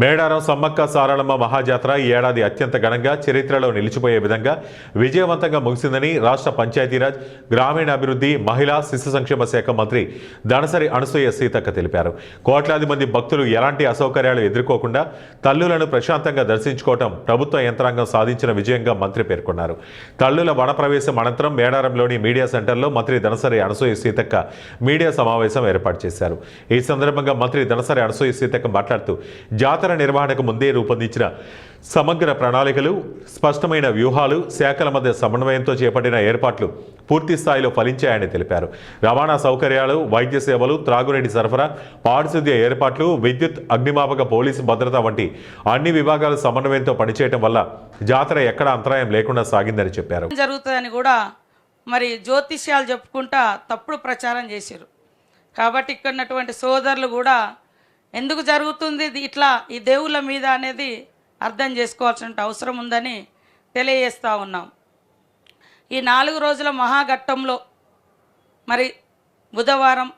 మేడారం సమ్మక్క సారళమ్మ మహాజాత్ర ఈ ఏడాది అత్యంత ఘనంగా చరిత్రలో నిలిచిపోయే విధంగా విజయవంతంగా ముగిసిందని రాష్ట్ర పంచాయతీరాజ్ గ్రామీణాభివృద్ధి మహిళా శిశు సంక్షేమ శాఖ మంత్రి దనసరి అనసూయ సీతక్క తెలిపారు. కోట్లాది మంది భక్తులు ఎలాంటి అసౌకర్యాలు ఎదుర్కోకుండా తల్లులను ప్రశాంతంగా దర్శించుకోవడం ప్రభుత్వ యంత్రాంగం సాధించిన విజయంగా మంత్రి పేర్కొన్నారు. తల్లుల వనప్రవేశం అనంతరం మేడారంలోని మీడియా సెంటర్లో మంత్రి దనసరి అనసూయ సీతక్క మీడియా సమావేశం ఏర్పాటు చేశారు. ఈ సందర్భంగా మంత్రి దనసరి అనసూయ సీతక్క మాట్లాడుతూ జాతర నిర్వహణకు ముందే రూపొందించిన సమగ్ర ప్రణాళికలు, స్పష్టమైన వ్యూహాలు, శాఖల మధ్య సమన్వయంతో చేపట్టిన ఏర్పాట్లు పూర్తి స్థాయిలో ఫలించాయని తెలిపారు. రవాణా సౌకర్యాలు, వైద్య సేవలు, త్రాగునీటి సరఫరా, పారిశుద్ధ్య ఏర్పాట్లు, విద్యుత్, అగ్నిమాపక, పోలీసు భద్రత వంటి అన్ని విభాగాల సమన్వయంతో పనిచేయడం వల్ల జాతర ఎక్కడ అంతరాయం లేకుండా సాగిందని చెప్పారు. జరుగుతుందని కూడా మరి జ్యోతిష్యాలు చెప్పుకుంటా తప్పుడు ప్రచారం చేశారు. కాబట్టి ఇక్కడ ఉన్నటువంటి సోదరులు కూడా ఎందుకు జరుగుతుంది ఇట్లా ఈ దేవుళ్ళ మీద అనేది అర్థం చేసుకోవాల్సిన అవసరం ఉందని తెలియజేస్తూ ఉన్నాం. ఈ 4 రోజుల మహాఘట్టంలో మరి బుధవారం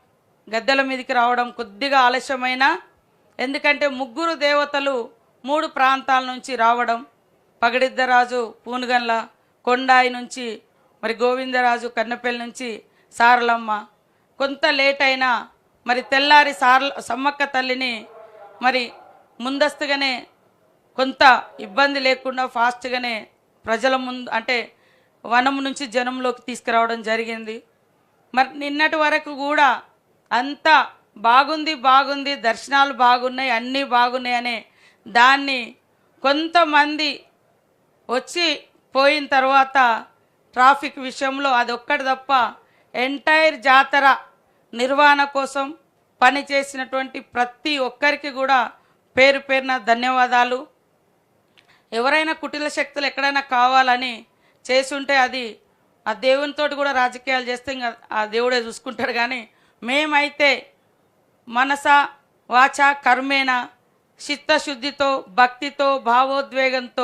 గద్దెల మీదకి రావడం కొద్దిగా ఆలస్యమైనా, ఎందుకంటే 3 దేవతలు 3 ప్రాంతాల నుంచి రావడం, పగడిద్దరాజు పూనుగండ్ల, కొండాయి నుంచి మరి గోవిందరాజు కన్నెపల్లి నుంచి సారలమ్మ, కొంత లేట్ అయినా మరి తెల్లారి సమ్మక్క తల్లిని మరి ముందస్తుగానే కొంత ఇబ్బంది లేకుండా ఫాస్ట్గానే ప్రజల ముందు అంటే వనం నుంచి జనంలోకి తీసుకురావడం జరిగింది. మరి నిన్నటి వరకు కూడా అంతా బాగుంది, దర్శనాలు బాగున్నాయి, అన్నీ బాగున్నాయి అనే దాన్ని కొంతమంది వచ్చి పోయిన తర్వాత ట్రాఫిక్ విషయంలో అదొక్కటి తప్ప ఎంటైర్ జాతర నిర్వహణ కోసం పనిచేసినటువంటి ప్రతి ఒక్కరికి కూడా పేరు పేరున ధన్యవాదాలు. ఎవరైనా కుటిల శక్తులు ఎక్కడైనా కావాలని చేసుంటే అది ఆ దేవునితో కూడా రాజకీయాలు చేస్తే ఇంకా ఆ దేవుడే చూసుకుంటాడు. కానీ మేమైతే మనస వాచ కర్మేణ చిత్తశుద్ధితో, భక్తితో, భావోద్వేగంతో